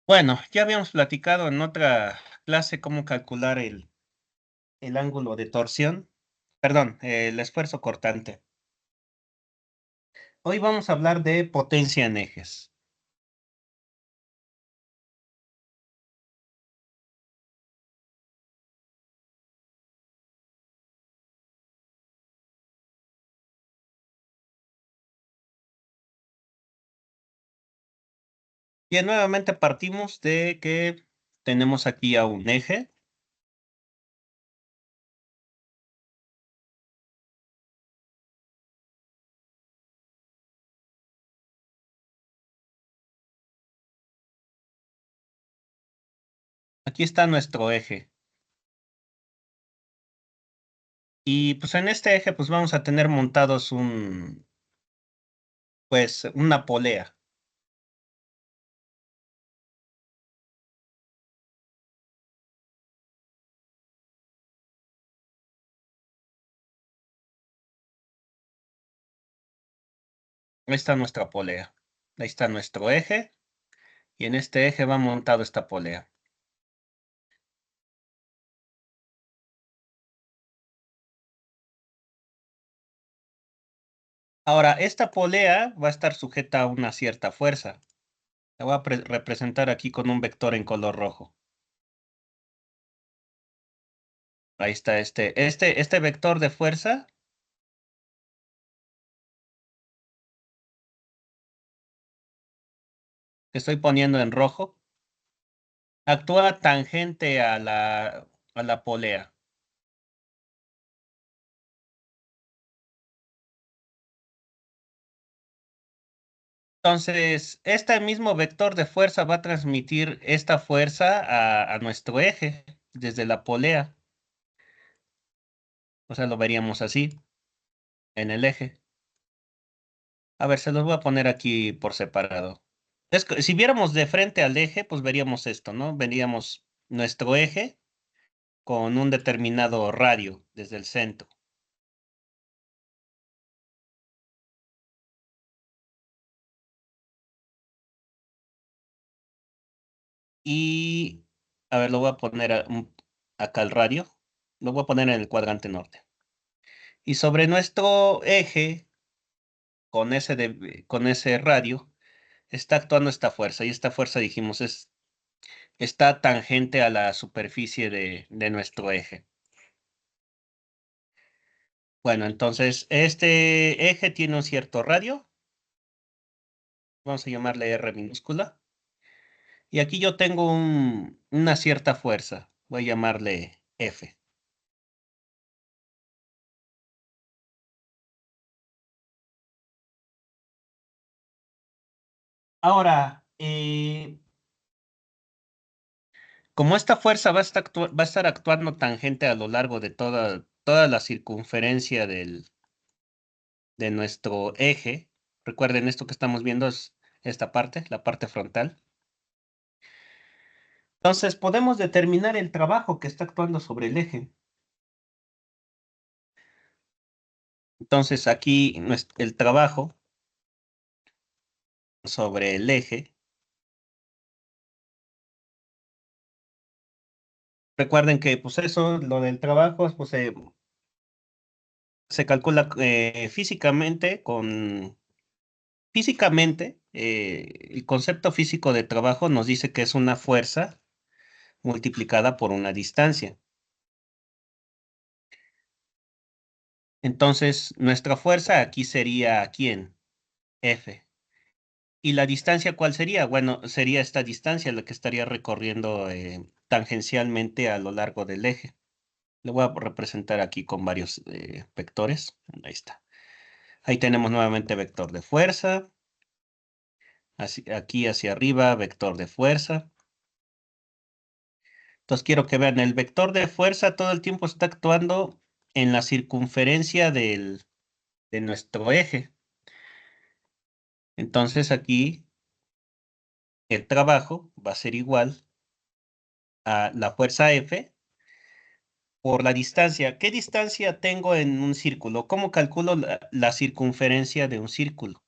Bueno, ya habíamos platicado en otra clase cómo calcular el ángulo de torsión, perdón, el esfuerzo cortante. Hoy vamos a hablar de potencia en ejes. Bien, nuevamente partimos de que tenemos aquí a un eje. Aquí está nuestro eje. Y pues en este eje pues vamos a tener montados una polea. Ahí está nuestra polea. Ahí está nuestro eje. Y en este eje va montado esta polea. Ahora, esta polea va a estar sujeta a una cierta fuerza. La voy a representar aquí con un vector en color rojo. Ahí está este vector de fuerza que estoy poniendo en rojo actúa tangente a la polea. Entonces, este mismo vector de fuerza va a transmitir esta fuerza a nuestro eje desde la polea. O sea, lo veríamos así en el eje. A ver, se los voy a poner aquí por separado. Si viéramos de frente al eje, pues veríamos esto, ¿no? Veríamos nuestro eje con un determinado radio desde el centro. Y, a ver, lo voy a poner acá al radio. Lo voy a poner en el cuadrante norte. Y sobre nuestro eje, con ese radio, está actuando esta fuerza. Y esta fuerza, dijimos, está tangente a la superficie de nuestro eje. Bueno, entonces, este eje tiene un cierto radio. Vamos a llamarle R minúscula. Y aquí yo tengo una cierta fuerza. Voy a llamarle F. Ahora, como esta fuerza va a estar actuando tangente a lo largo de toda la circunferencia de nuestro eje, recuerden esto que estamos viendo es esta parte, la parte frontal. Entonces, podemos determinar el trabajo que está actuando sobre el eje. Entonces, aquí el trabajo sobre el eje. Recuerden que, pues eso, lo del trabajo, pues se calcula físicamente, el concepto físico de trabajo nos dice que es una fuerza multiplicada por una distancia. Entonces, nuestra fuerza aquí sería, ¿quién? F. ¿Y la distancia cuál sería? Bueno, sería esta distancia la que estaría recorriendo tangencialmente a lo largo del eje. Lo voy a representar aquí con varios vectores. Ahí está. Ahí tenemos nuevamente vector de fuerza. Aquí hacia arriba, vector de fuerza. Entonces quiero que vean, el vector de fuerza todo el tiempo está actuando en la circunferencia de nuestro eje. Entonces aquí el trabajo va a ser igual a la fuerza F por la distancia. ¿Qué distancia tengo en un círculo? ¿Cómo calculo la circunferencia de un círculo?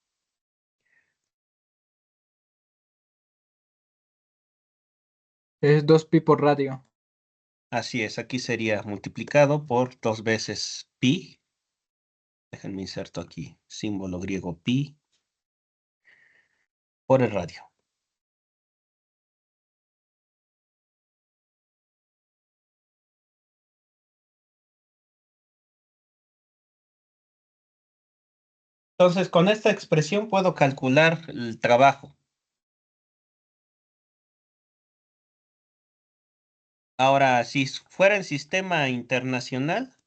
Es 2pi por radio. Así es, aquí sería multiplicado por 2 veces pi. Déjenme inserto aquí, símbolo griego pi, por el radio. Entonces, con esta expresión puedo calcular el trabajo. Ahora, si fuera en sistema internacional,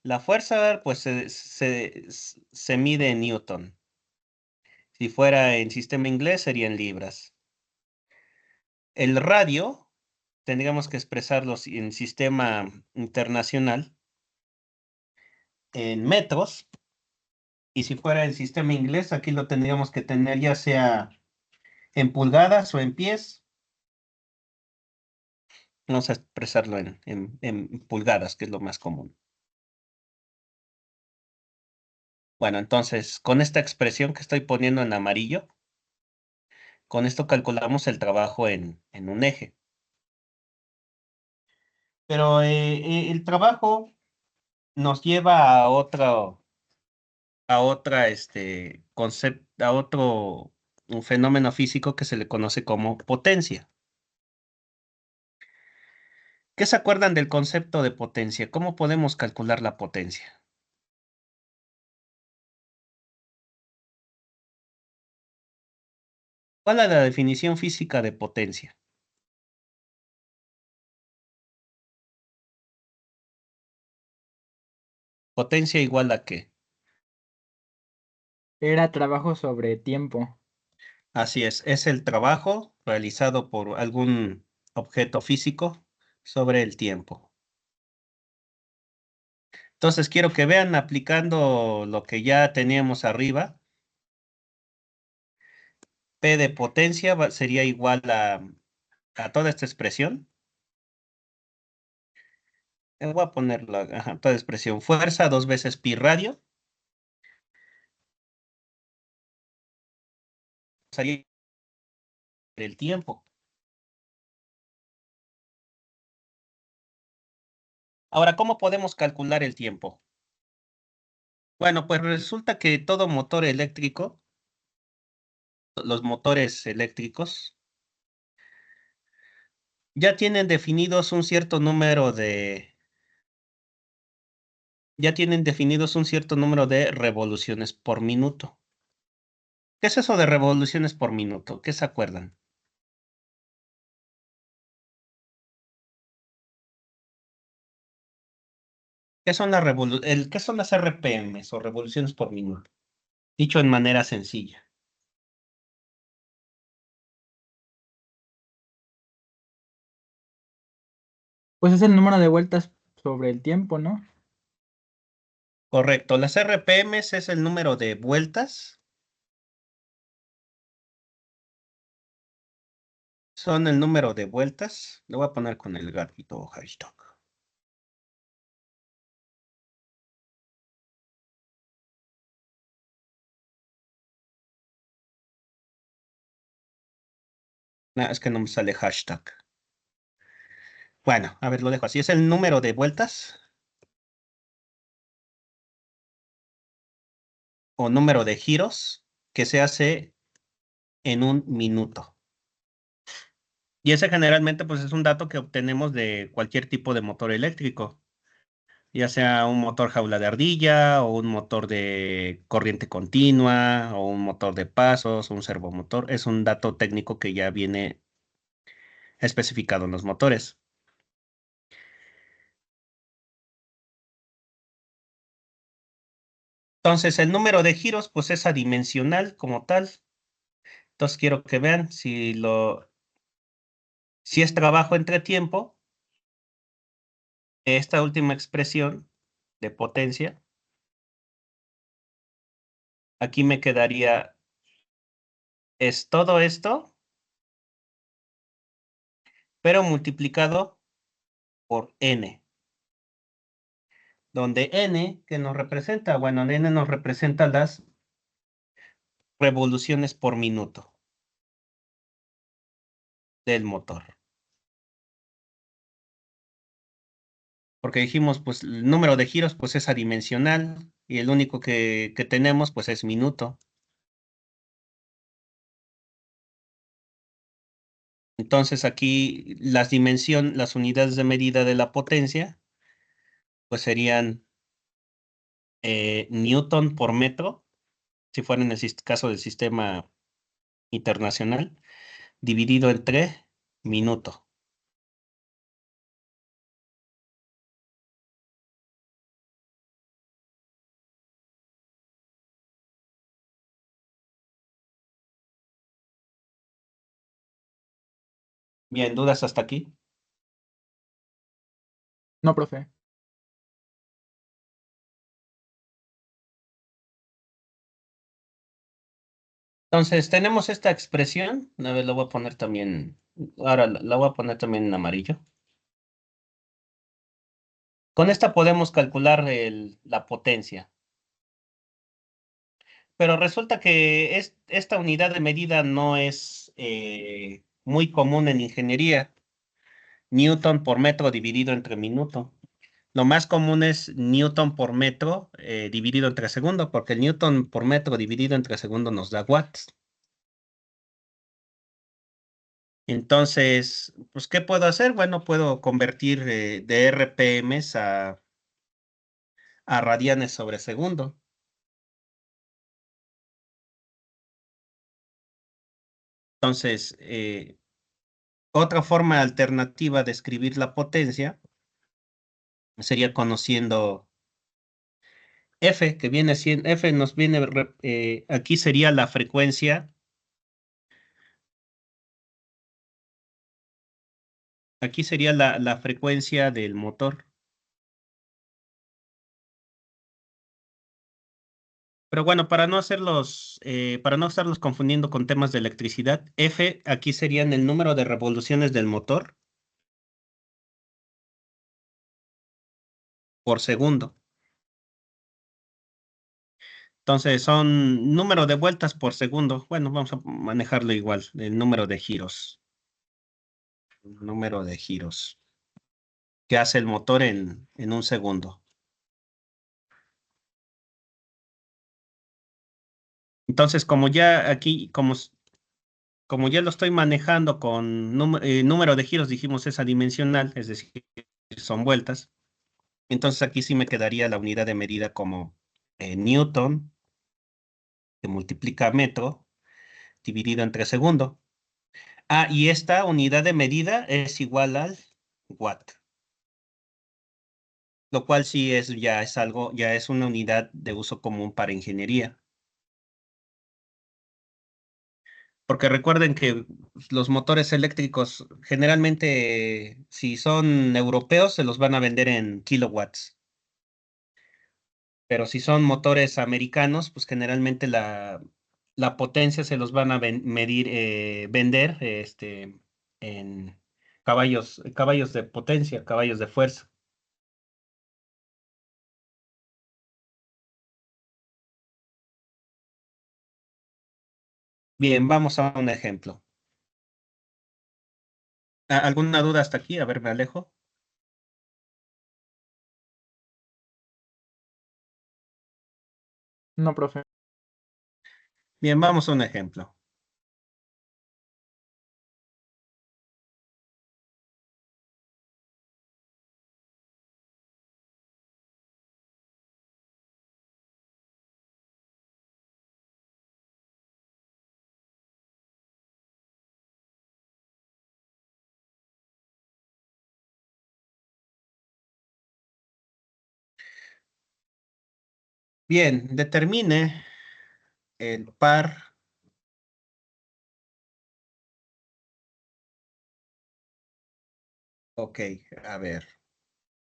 la fuerza, pues, se mide en Newton. Si fuera en sistema inglés, sería en libras. El radio, tendríamos que expresarlo en sistema internacional en metros. Y si fuera en sistema inglés, aquí lo tendríamos que tener ya sea en pulgadas o en pies. Vamos a expresarlo en pulgadas, que es lo más común. Bueno, entonces, con esta expresión que estoy poniendo en amarillo, con esto calculamos el trabajo en un eje. Pero el trabajo nos lleva a otro un fenómeno físico que se le conoce como potencia. ¿Qué se acuerdan del concepto de potencia? ¿Cómo podemos calcular la potencia? ¿Cuál es la definición física de potencia? ¿Potencia igual a qué? Era trabajo sobre tiempo. Así es el trabajo realizado por algún objeto físico sobre el tiempo. Entonces quiero que vean aplicando lo que ya teníamos arriba. P de potencia sería igual a toda esta expresión. Voy a ponerlo, ajá, toda expresión. Fuerza, 2 veces pi radio. Sería el tiempo. Ahora, ¿cómo podemos calcular el tiempo? Bueno, pues resulta que todo motor eléctrico, los motores eléctricos, ya tienen definidos un cierto número de revoluciones por minuto. ¿Qué es eso de revoluciones por minuto? ¿Qué se acuerdan? ¿Qué son las RPMs o revoluciones por minuto? Dicho en manera sencilla. Pues es el número de vueltas sobre el tiempo, ¿no? Correcto. Las RPMs es el número de vueltas. Son el número de vueltas. Lo voy a poner con el gatito hashtag. No, es que no me sale hashtag. Bueno, a ver, lo dejo así. Es el número de vueltas o número de giros que se hace en un minuto. Y ese generalmente pues es un dato que obtenemos de cualquier tipo de motor eléctrico, ya sea un motor jaula de ardilla o un motor de corriente continua o un motor de pasos o un servomotor. Es un dato técnico que ya viene especificado en los motores. Entonces el número de giros pues es adimensional como tal. Entonces quiero que vean si es trabajo entre tiempo, esta última expresión de potencia, aquí me quedaría, es todo esto, pero multiplicado por n, donde n, que nos representa? Bueno, n nos representa las revoluciones por minuto del motor. porque dijimos, pues el número de giros pues es adimensional y el único que tenemos pues es minuto. Entonces aquí las unidades de medida de la potencia pues serían newton por metro, si fuera en el caso del sistema internacional, dividido entre minuto. Bien, ¿dudas hasta aquí? No, profe. Entonces, tenemos esta expresión. A ver, la voy a poner también. Ahora la voy a poner también en amarillo. Con esta podemos calcular la potencia. Pero resulta que esta unidad de medida no es muy común en ingeniería. Newton por metro dividido entre minuto. Lo más común es Newton por metro dividido entre segundo, porque el Newton por metro dividido entre segundo nos da watts. Entonces, pues, ¿qué puedo hacer? Bueno, puedo convertir de RPMs a radianes sobre segundo. Entonces, otra forma alternativa de escribir la potencia sería conociendo F, que viene siendo, F nos viene, aquí sería la frecuencia, aquí sería la frecuencia del motor. Pero bueno, para no estarlos confundiendo con temas de electricidad, F aquí serían el número de revoluciones del motor por segundo. Entonces son número de vueltas por segundo. Bueno, vamos a manejarlo igual, el número de giros. Número de giros que hace el motor en un segundo. Entonces, como ya aquí, como ya lo estoy manejando con número de giros, dijimos es adimensional, es decir, son vueltas. Entonces aquí sí me quedaría la unidad de medida como newton, que multiplica metro, dividido entre segundo. Ah, y esta unidad de medida es igual al watt, lo cual sí ya es algo, ya es una unidad de uso común para ingeniería. Porque recuerden que los motores eléctricos generalmente, si son europeos, se los van a vender en kilowatts. Pero si son motores americanos, pues generalmente la potencia se los van a vender en caballos de potencia, caballos de fuerza. Bien, vamos a un ejemplo. ¿Alguna duda hasta aquí? A ver, me alejo. No, profe. Bien, vamos a un ejemplo. Bien, determine el par. Ok, a ver.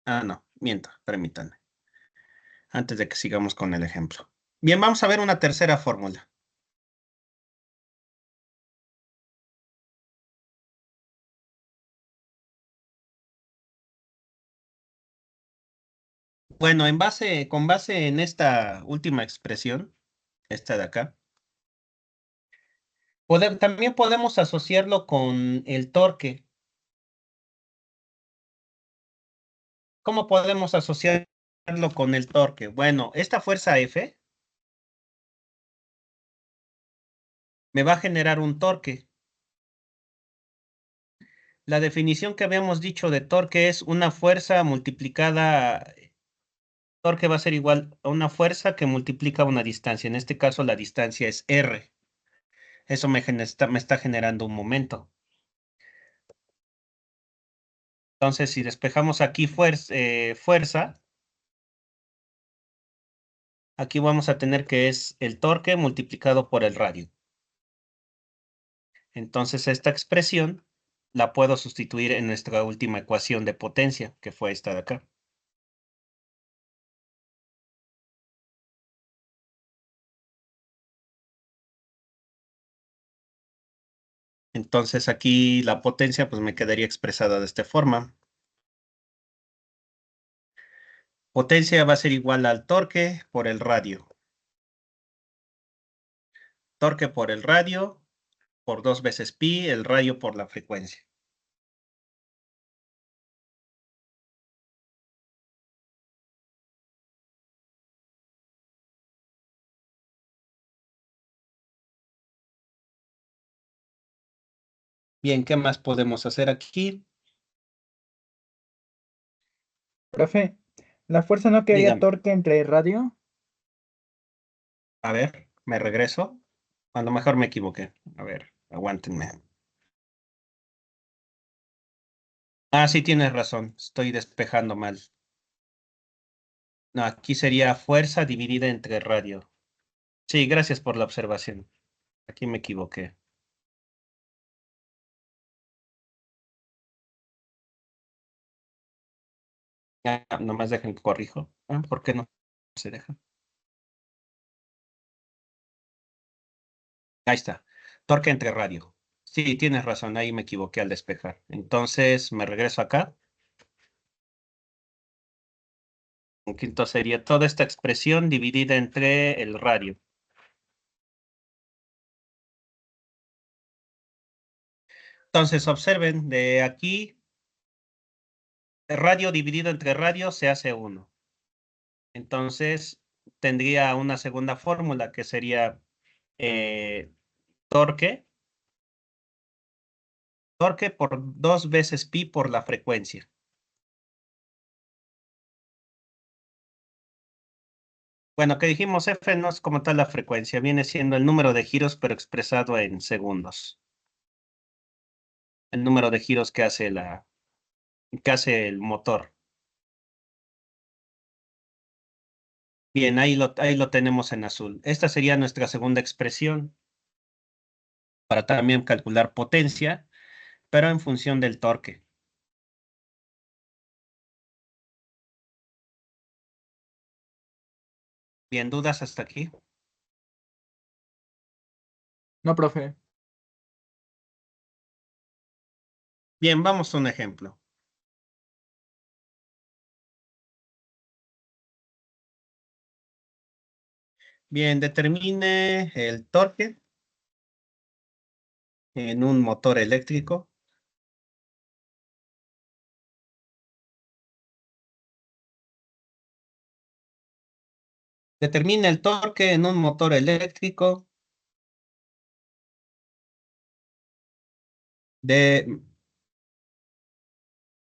Ah, no, miento, permítanme. Antes de que sigamos con el ejemplo. Bien, vamos a ver una tercera fórmula. Bueno, con base en esta última expresión, esta de acá, también podemos asociarlo con el torque. ¿cómo podemos asociarlo con el torque? Bueno, esta fuerza F me va a generar un torque. La definición que habíamos dicho de torque es una fuerza multiplicada. Torque va a ser igual a una fuerza que multiplica una distancia. En este caso, la distancia es R. Eso me está generando un momento. Entonces, si despejamos aquí fuerza, aquí vamos a tener que es el torque multiplicado por el radio. Entonces, esta expresión la puedo sustituir en nuestra última ecuación de potencia, que fue esta de acá. Entonces, aquí la potencia pues me quedaría expresada de esta forma. Potencia va a ser igual al torque por el radio. Torque por el radio por 2 veces pi, el radio por la frecuencia. Bien, ¿qué más podemos hacer aquí? Profe, ¿la fuerza no quería Dígame. torque entre radio? A ver, me regreso. A lo mejor me equivoqué. A ver, aguántenme. Ah, sí, tienes razón. Estoy despejando mal. No, aquí sería fuerza dividida entre radio. Sí, gracias por la observación. Aquí me equivoqué. Ah, nomás dejen que corrijo. Ah, ¿por qué no se deja? Ahí está. Torque entre radio. Sí, tienes razón. Ahí me equivoqué al despejar. Entonces, me regreso acá. Un quinto sería toda esta expresión dividida entre el radio. Entonces, observen, de aquí, el radio dividido entre radio se hace 1. Entonces, tendría una segunda fórmula que sería eh, torque, torque por 2 veces pi por la frecuencia. Bueno, que dijimos F no es como tal la frecuencia, viene siendo el número de giros, pero expresado en segundos. El número de giros que hace el motor. Bien, ahí lo tenemos en azul. Esta sería nuestra segunda expresión para también calcular potencia, pero en función del torque. Bien, ¿dudas hasta aquí? No, profe. Bien, vamos a un ejemplo. Bien, determine el torque en un motor eléctrico. Determine el torque en un motor eléctrico de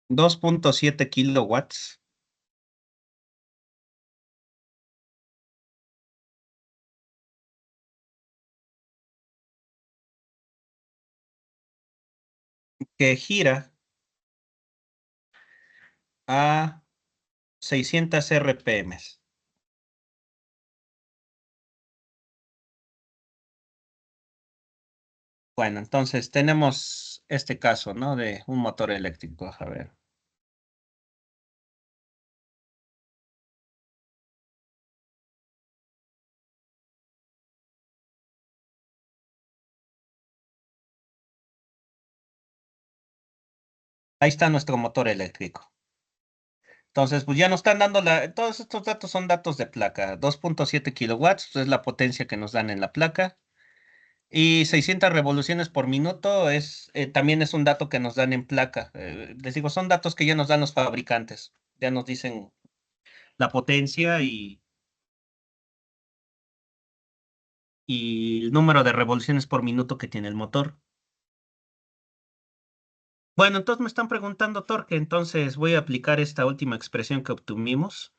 2.7 kilowatts. Que gira a 600 RPM. Bueno, entonces tenemos este caso, ¿no? De un motor eléctrico. A ver. Ahí está nuestro motor eléctrico. Entonces, pues ya nos están dando todos estos datos son datos de placa. 2.7 kilowatts es la potencia que nos dan en la placa. Y 600 revoluciones por minuto también es un dato que nos dan en placa. Les digo, son datos que ya nos dan los fabricantes. Ya nos dicen la potencia y el número de revoluciones por minuto que tiene el motor. Bueno, entonces me están preguntando torque, entonces voy a aplicar esta última expresión que obtuvimos.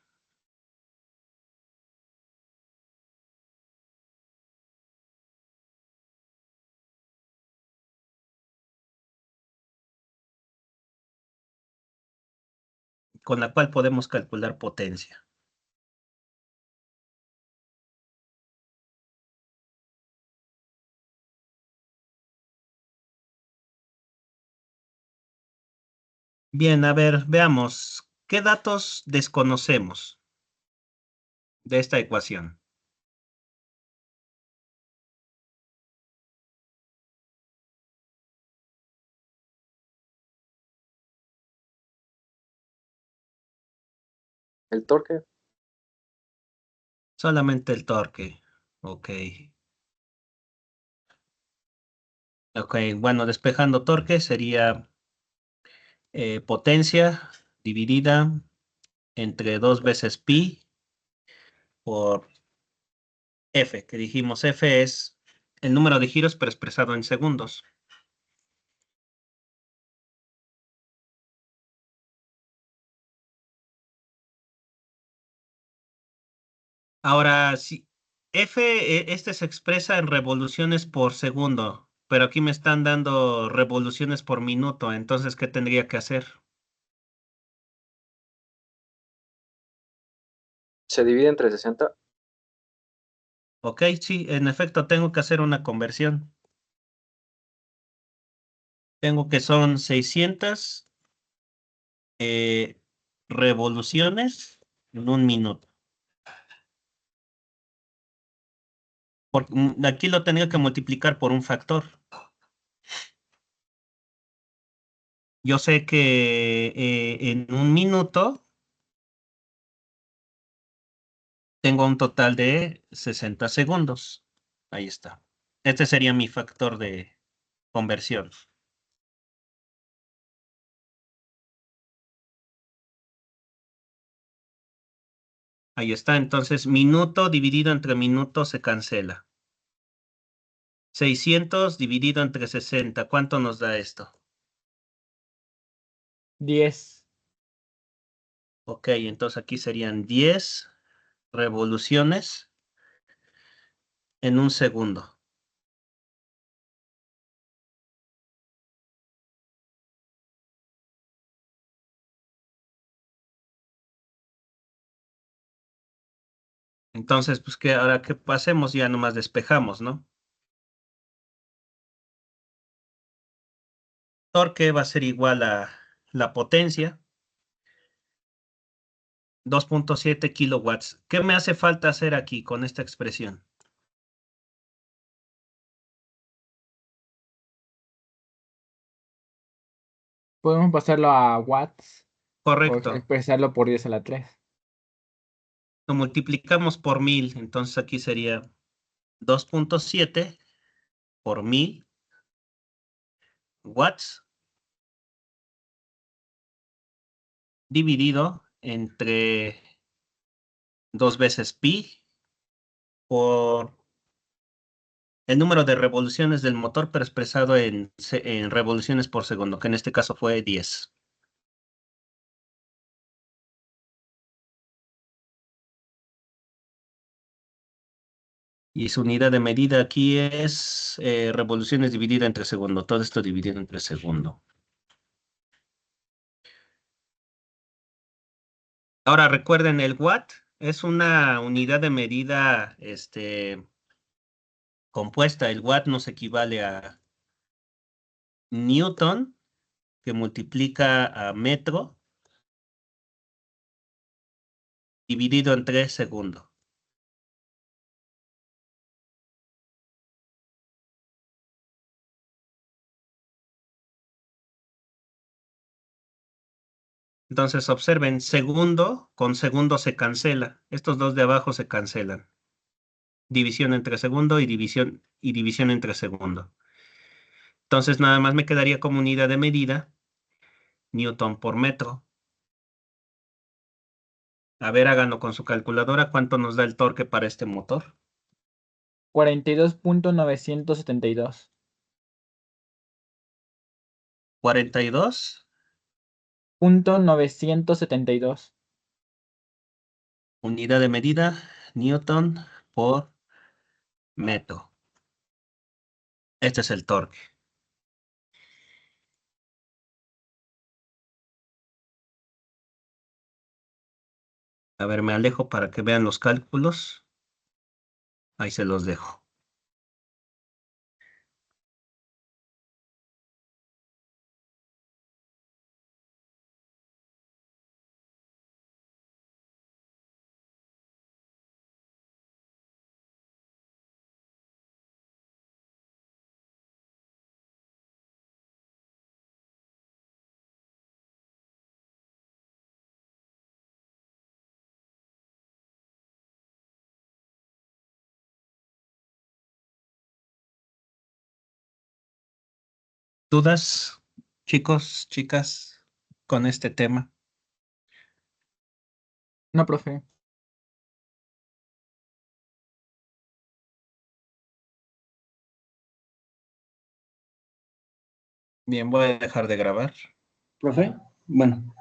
Con la cual podemos calcular potencia. Bien, a ver, veamos. ¿Qué datos desconocemos de esta ecuación? El torque. Solamente el torque. Ok. Ok, bueno, despejando torque sería potencia dividida entre 2 veces pi por F, que dijimos F es el número de giros pero expresado en segundos. Ahora, si F, este se expresa en revoluciones por segundo, pero aquí me están dando revoluciones por minuto, entonces, ¿qué tendría que hacer? Se divide entre 60. Ok, sí, en efecto, tengo que hacer una conversión. Tengo que son 600 revoluciones en un minuto. Aquí lo tendría que multiplicar por un factor. Yo sé que en un minuto tengo un total de 60 segundos. Ahí está. Este sería mi factor de conversión. Ahí está. Entonces, minuto dividido entre minuto se cancela. 600 dividido entre 60. ¿Cuánto nos da esto? 10. Ok, entonces aquí serían 10 revoluciones en un segundo. Entonces, pues que ahora que pasemos ya nomás despejamos, ¿no? Torque va a ser igual a la potencia, 2.7 kilowatts. ¿Qué me hace falta hacer aquí con esta expresión? Podemos pasarlo a watts o Correcto. expresarlo por 10 a la 3. Lo multiplicamos por 1000, entonces aquí sería 2.7 por 1000 watts dividido entre 2 veces pi por el número de revoluciones del motor, pero expresado en revoluciones por segundo, que en este caso fue 10. Y su unidad de medida aquí es revoluciones dividida entre segundo. Todo esto dividido entre segundo. Ahora recuerden, el watt es una unidad de medida compuesta. El watt nos equivale a newton, que multiplica a metro, dividido entre segundo. Entonces observen, segundo con segundo se cancela. Estos dos de abajo se cancelan. División entre segundo y división entre segundo. Entonces nada más me quedaría como unidad de medida newton por metro. A ver, háganlo con su calculadora. ¿Cuánto nos da el torque para este motor? 42.972. 42. Punto 972. Unidad de medida, Newton por metro. Este es el torque. A ver, me alejo para que vean los cálculos. Ahí se los dejo. ¿Dudas, chicos, chicas, con este tema? No, profe. Bien, voy a dejar de grabar. Profe, bueno,